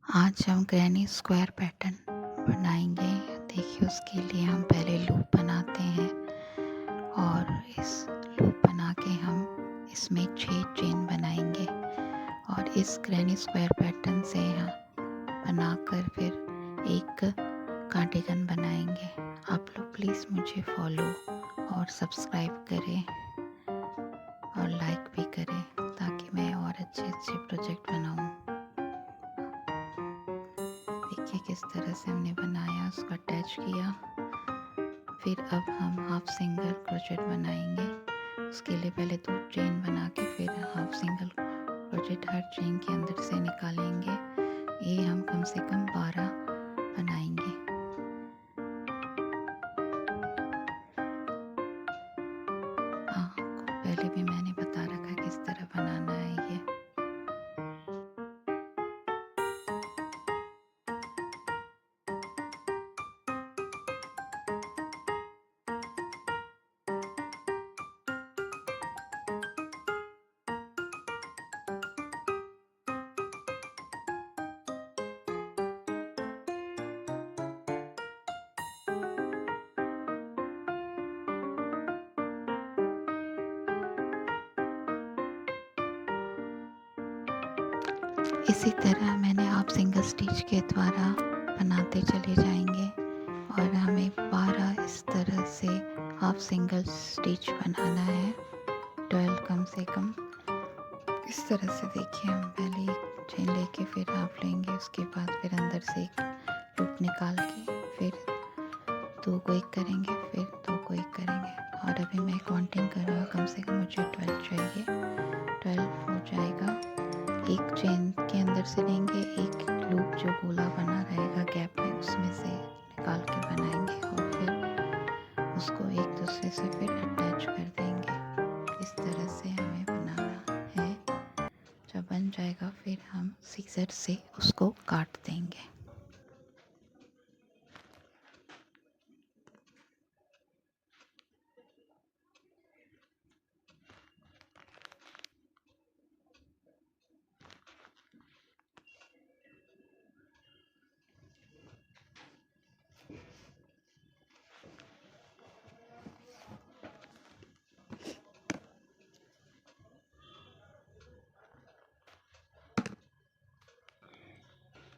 आज हम granny square pattern बनाएंगे। देखिए, उसके लिए हम पहले लूप बनाते हैं और इस लूप बना के हम इसमें 6 चेन बनाएंगे और इस ग्रैनी स्क्वायर पैटर्न से हम बनाकर फिर एक कार्डिगन बनाएंगे। आप लोग प्लीज़ मुझे फॉलो और सब्सक्राइब करें और लाइक भी करें ताकि मैं और अच्छे अच्छे प्रोजेक्ट बनाऊं। देखिए किस तरह से हमने बनाया, उसको अटैच किया। फिर अब हम हाफ सिंगल क्रोचेट बनाएंगे। उसके लिए पहले 2 चेन बना के फिर हाफ सिंगल क्रोचेट हर चेन के अंदर से निकालेंगे। ये हम कम से कम 12 बनाएंगे। आपको पहले भी मैंने बता रखा किस तरह बनाना है ये। इसी तरह मैंने हाफ सिंगल स्टिच के द्वारा बनाते चले जाएंगे और हमें 12 इस तरह से हाफ सिंगल स्टिच बनाना है, 12 कम से कम। इस तरह से देखिए, हम पहले एक चेन लेके फिर हाफ लेंगे, उसके बाद फिर अंदर से एक लूप निकाल के फिर 2 को एक करेंगे, फिर 2 को एक करेंगे। और अभी मैं काउंटिंग कर रहा हूँ, कम से कम मुझे 12 चाहिए। 12 हो जाएगा। एक चेन के अंदर से लेंगे, एक लूप जो गोला बना रहेगा गैप में उसमें से निकाल के बनाएंगे और फिर उसको एक दूसरे से फिर अटैच कर देंगे। इस तरह से हमें बनाना है। जब बन जाएगा फिर हम सीजर से उसको काट देंगे।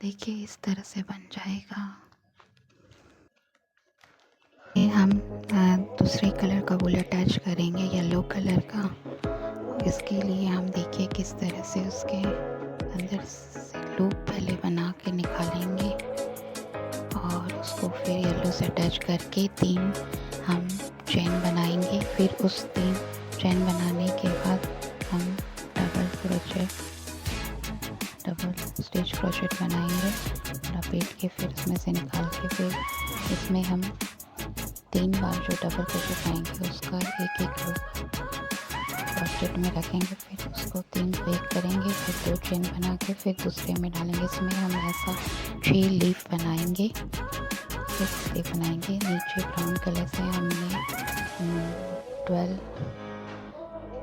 देखिए इस तरह से बन जाएगा। ये हम दूसरे कलर का वूल अटैच करेंगे, येलो कलर का। इसके लिए हम देखिए किस तरह से उसके अंदर से लूप पहले बना के निकालेंगे और उसको फिर येलो से अटैच करके 3 हम चेन बनाएंगे। फिर उस 3 चेन बनाने के बाद हम डबल स्टिच क्रोचेट बनाएंगे, लपेट के फिर उसमें से निकाल के फिर इसमें हम 3 बार जो डबल क्रोचेट आएंगे उसका एक एक लूप क्रोचेट में रखेंगे। फिर उसको 3 को एक करेंगे, फिर 2 चेन बना के फिर दूसरे में डालेंगे। इसमें हम ऐसा 6 लीफ बनाएंगे, 6 लीफ बनाएंगे। नीचे ब्राउन कलर से हमने 12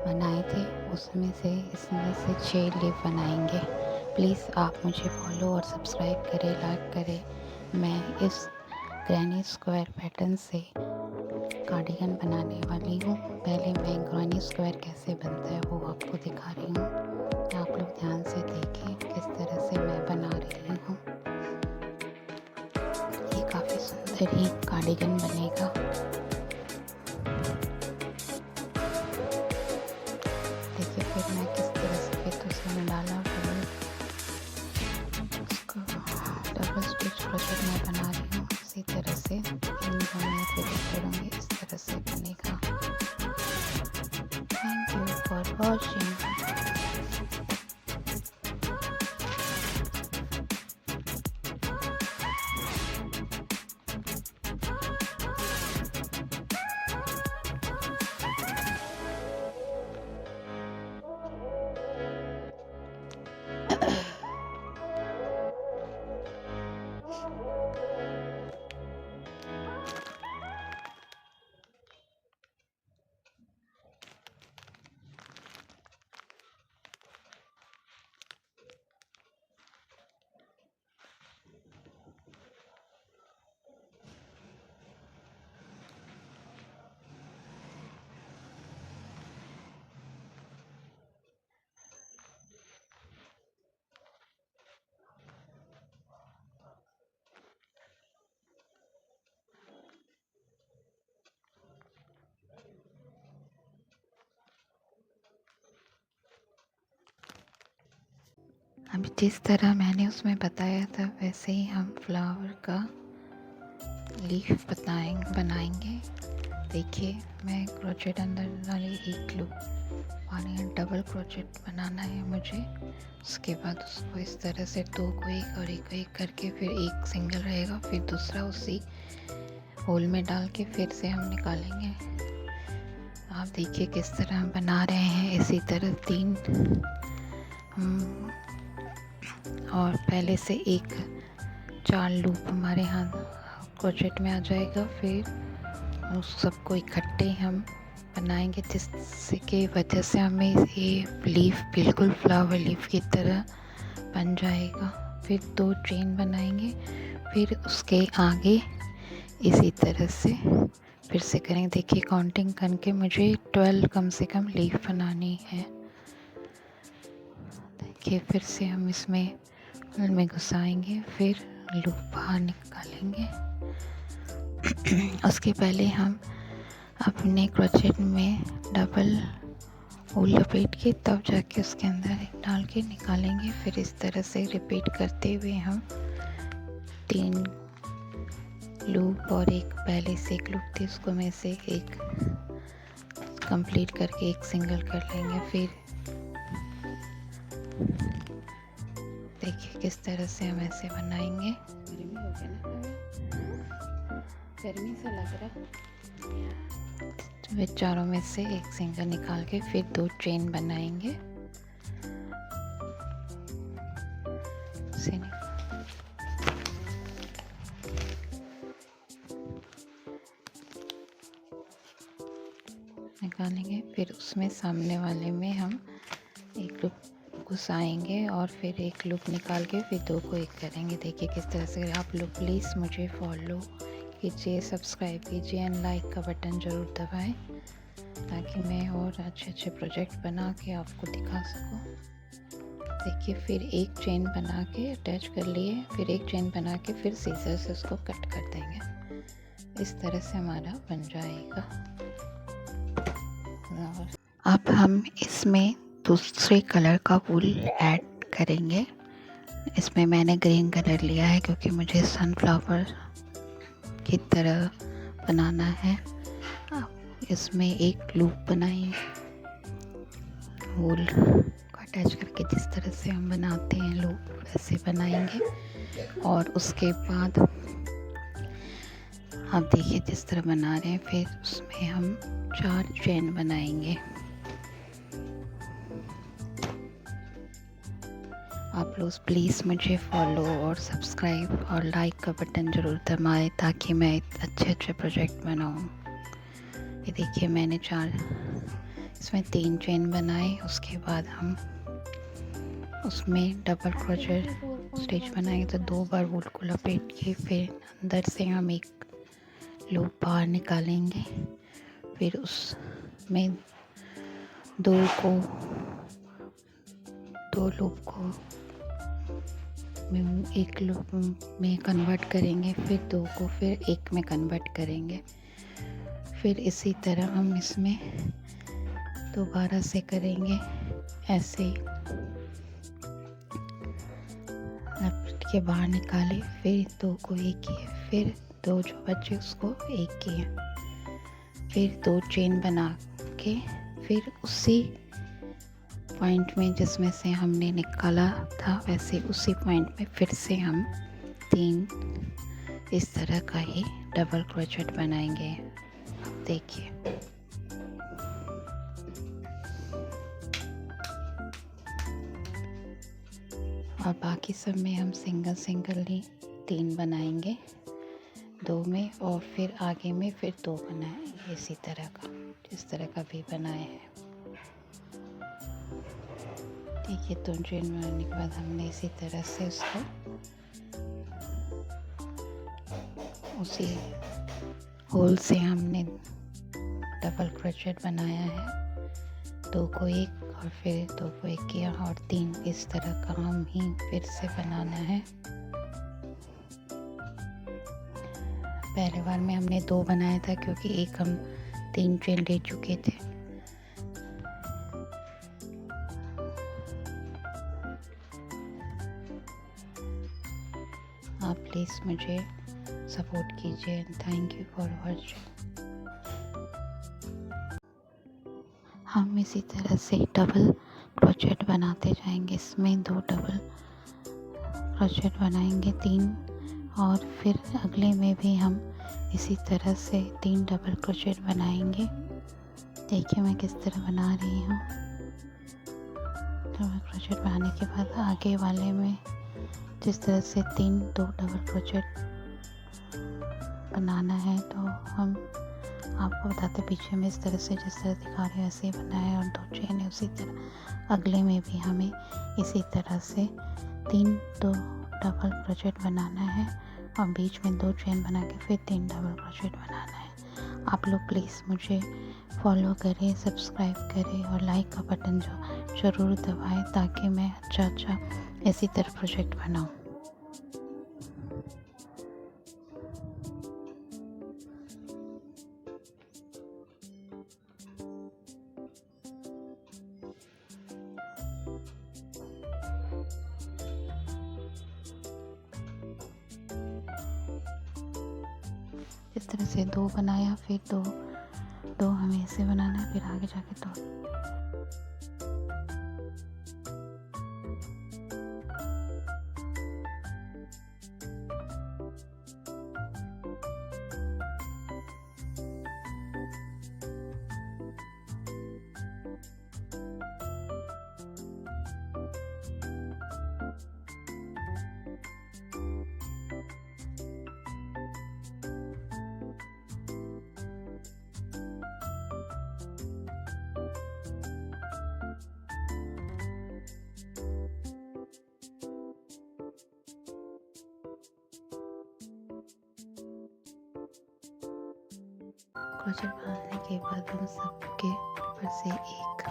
बनाए थे, उसमें से इसमें से 6 लीफ बनाएंगे। प्लीज़ आप मुझे फॉलो और सब्सक्राइब करें, लाइक करें। मैं इस ग्रैनी स्क्वायर पैटर्न से कार्डिगन बनाने वाली हूँ। पहले मैं ग्रैनी स्क्वायर कैसे बनता है वो आपको दिखा रही हूँ। आप लोग ध्यान से देखें किस तरह से मैं बना रही हूँ। ये काफ़ी सुंदर ही कार्डिगन बनेगा। देखिए फिर मैं किस तरह से फिर दूसरे में डाला, फिर उसको डबल स्टिच क्रोचेट में बना रही हूँ। इसी तरह से इन दोनों में फिर करूँगी, इस तरह से बनेगा। Thank you for watching. अब जिस तरह मैंने उसमें बताया था वैसे ही हम फ्लावर का लीफ बनाएंगे। देखिए, मैं क्रोचेट अंदर डाले एक लूप और डबल क्रोचेट बनाना है मुझे। उसके बाद उसको इस तरह से दो को एक और एक को एक करके फिर एक सिंगल रहेगा, फिर दूसरा उसी होल में डाल के फिर से हम निकालेंगे। आप देखिए किस तरह हम बना रहे हैं। इसी तरह 3 और पहले से एक 4 लूप हमारे यहाँ क्रोचेट में आ जाएगा। फिर उस सबको इकट्ठे हम बनाएंगे, जिसके वजह से हमें ये लीफ बिल्कुल फ्लावर लीफ की तरह बन जाएगा। फिर 2 चेन बनाएंगे, फिर उसके आगे इसी तरह से फिर से करेंगे। देखिए, काउंटिंग करके मुझे 12 कम से कम लीफ बनानी है। देखिए, फिर से हम इसमें में घुसाएंगे, फिर लूप बाहर निकालेंगे। उसके पहले हम अपने क्रोचेट में डबल होल लपेट के तब जाके उसके अंदर एक डाल के निकालेंगे। फिर इस तरह से रिपीट करते हुए हम 3 लूप और एक पहले से एक लूप थी उसको में से एक कंप्लीट करके एक सिंगल कर लेंगे। फिर देखिए किस तरह से हम ऐसे बनाएंगे। गर्मी सा लग रहा। फिर चारों में से एक सिंगल निकाल के फिर 2 चेन बनाएंगे। निकालेंगे, फिर उसमें सामने वाले में हम एक लूप घुसाएंगे और फिर एक लूप निकाल के फिर 2 को एक करेंगे। देखिए किस तरह से। आप लोग प्लीज़ मुझे फॉलो कीजिए, सब्सक्राइब कीजिए एंड लाइक का बटन ज़रूर दबाएं ताकि मैं और अच्छे प्रोजेक्ट बना के आपको दिखा सकूं। देखिए, फिर एक चेन बना के अटैच कर लिए, फिर एक चेन बना के फिर सीजर से उसको कट कर देंगे। इस तरह से हमारा बन जाएगा। अब हम इसमें दूसरे कलर का वूल ऐड करेंगे। इसमें मैंने ग्रीन कलर लिया है क्योंकि मुझे सनफ्लावर की तरह बनाना है। अब इसमें एक लूप बनाएं वूल को अटैच करके, जिस तरह से हम बनाते हैं लूप वैसे बनाएंगे। और उसके बाद आप देखिए जिस तरह बना रहे हैं, फिर उसमें हम 4 चेन बनाएंगे। आप लोग प्लीज़ मुझे फॉलो और सब्सक्राइब और लाइक का बटन ज़रूर दबाएं ताकि मैं अच्छे प्रोजेक्ट बनाऊं। ये देखिए, मैंने 4 इसमें 3 चेन बनाए। उसके बाद हम उसमें डबल क्रोचेट स्टिच बनाएंगे। तो 2 बार वूल को लपेट के फिर अंदर से हम एक लूप बाहर निकालेंगे। फिर उसमें 2 लूप को एक लूप में कन्वर्ट करेंगे, फिर 2 को फिर एक में कन्वर्ट करेंगे। फिर इसी तरह हम इसमें दोबारा से करेंगे ऐसे। लपेट के बाहर निकाले, फिर 2 को एक किए, फिर 2 जो बचे उसको एक किए, फिर 2 चेन बना के फिर उसी पॉइंट में जिसमें से हमने निकाला था वैसे उसी पॉइंट में फिर से हम 3 इस तरह का ही डबल क्रोचेट बनाएंगे। अब देखिए, और बाकी सब में हम सिंगल ही 3 बनाएंगे, 2 में और फिर आगे में फिर 2 बनाएंगे इसी तरह का, जिस तरह का भी बनाए हैं। देखिए, 2 चेन बनाने के बाद हमने इसी तरह से उसको उसी होल से हमने डबल क्रोचेट बनाया है। 2 को एक और फिर 2 को एक किया और 3 इस तरह का हम ही फिर से बनाना है। पहले बार में हमने 2 बनाया था क्योंकि एक हम 3 चेन ले चुके थे। आप प्लीज़ मुझे सपोर्ट कीजिए and thank you for watching. हम इसी तरह से डबल क्रोचेट बनाते जाएंगे। इसमें 2 डबल क्रोचेट बनाएंगे 3, और फिर अगले में भी हम इसी तरह से 3 डबल क्रोचेट बनाएंगे। देखिए मैं किस तरह बना रही हूँ। डबल क्रोचेट बनाने के बाद आगे वाले में जिस तरह से 2 डबल क्रोचेट बनाना है, तो हम आपको बताते पीछे में इस तरह से जिस तरह दिखा रहे हैं वैसे ही बनाए, और 2 चेन है उसी तरह अगले में भी हमें इसी तरह से 2 डबल क्रोचेट बनाना है, और बीच में 2 चेन बना के फिर 3 डबल क्रोचेट बनाना है। आप लोग प्लीज़ मुझे फॉलो करें, सब्सक्राइब करें और लाइक का बटन ज़रूर दबाएं, ताकि मैं अच्छा इसी तरह प्रोजेक्ट बनाऊं। इस तरह से 2 बनाया, फिर 2 हमें ऐसे बनाना है, फिर आगे जाके 2। क्रोचेट बनाने के बाद हम सबके ऊपर से एक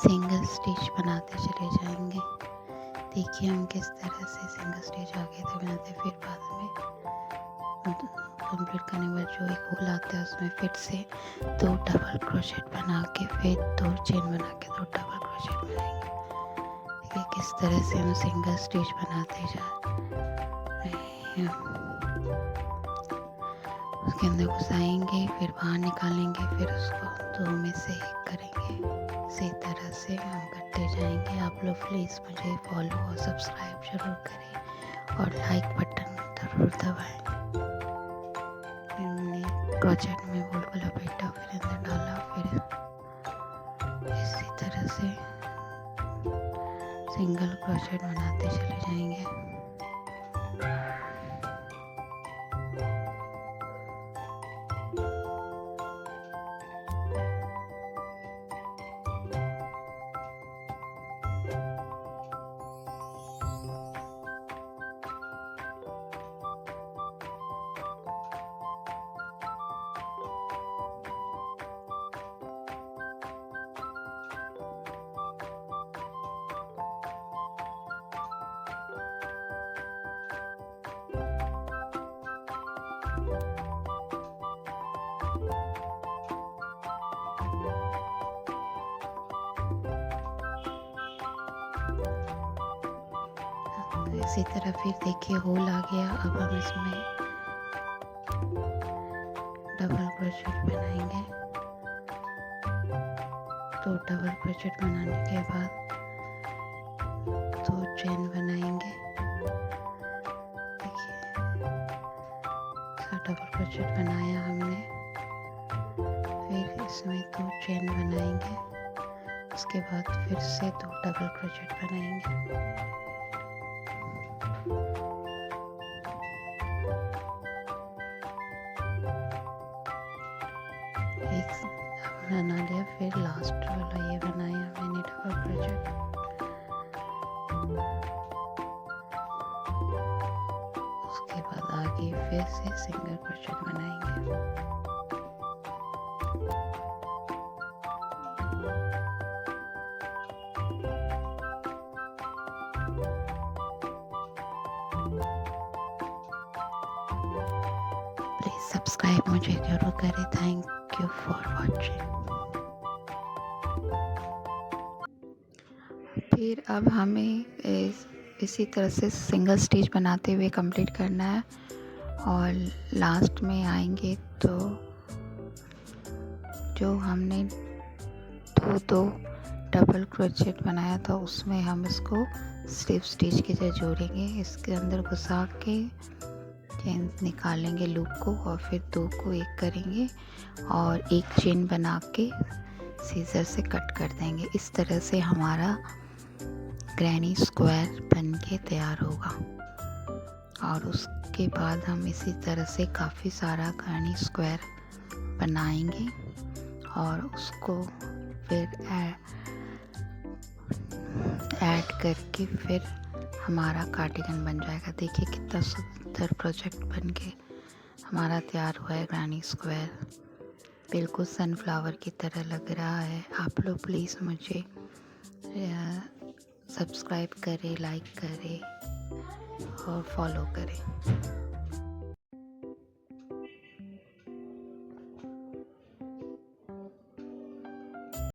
सिंगल स्टिच बनाते चले जाएंगे। देखिए हम किस तरह से सिंगल स्टिच आगे से बनाते, फिर बाद में कंप्लीट करने के बाद जो एक होल आता है उसमें फिर से 2 डबल क्रोचेट बना के फिर 2 चेन बना के 2 डबल क्रोचेट बनाएंगे। देखिए किस तरह से हम सिंगल स्टिच बनाते जा रहे हैं। उसके अंदर घुसाएंगे, फिर बाहर निकालेंगे, फिर उसको 2 में से एक करेंगे। इसी तरह से हम करते जाएंगे। आप लोग प्लीज़ मुझे फॉलो और सब्सक्राइब जरूर करें और लाइक बटन ज़रूर दबाएं। फिर हमने क्रोचेट में होल को लपेटा, फिर अंदर डाला, फिर इसी तरह से सिंगल क्रोचेट बनाते चले जाएंगे। इसी तरह फिर देखिए होल आ गया। अब हम इसमें डबल क्रोचेट बनाएंगे। तो डबल क्रोचेट बनाने के बाद 2 चेन बनाएंगे। देखिए डबल क्रोचेट बनाया हमने, फिर इसमें 2 चेन बनाएंगे। उसके बाद फिर से 2 डबल क्रोचेट बनाएंगे। बना लिया, फिर लास्ट वाला ये बनाया मैंने डबल क्रोचेट। उसके बाद आगे फिर से सिंगल क्रोचेट बनाएंगे। प्लीज सब्सक्राइब मुझे जरूर करें। Thank you for watching. फिर अब हमें इसी तरह से सिंगल स्टिच बनाते हुए कंप्लीट करना है। और लास्ट में आएंगे तो जो हमने दो डबल क्रोचेट बनाया था उसमें हम इसको स्लिप स्टिच की तरह जोड़ेंगे। इसके अंदर घुसा के चेन निकालेंगे लूप को और फिर 2 को एक करेंगे और एक चेन बना के सीजर से कट कर देंगे। इस तरह से हमारा ग्रैनी स्क्वायर बन के तैयार होगा। और उसके बाद हम इसी तरह से काफ़ी सारा ग्रैनी स्क्वायर बनाएंगे और उसको फिर ऐड करके फिर हमारा कार्डिगन बन जाएगा। देखिए कितना सुंदर प्रोजेक्ट बन के हमारा तैयार हुआ है। ग्रैनी स्क्वायर बिल्कुल सनफ्लावर की तरह लग रहा है। आप लोग प्लीज़ मुझे सब्सक्राइब करें, लाइक करें और फॉलो करें।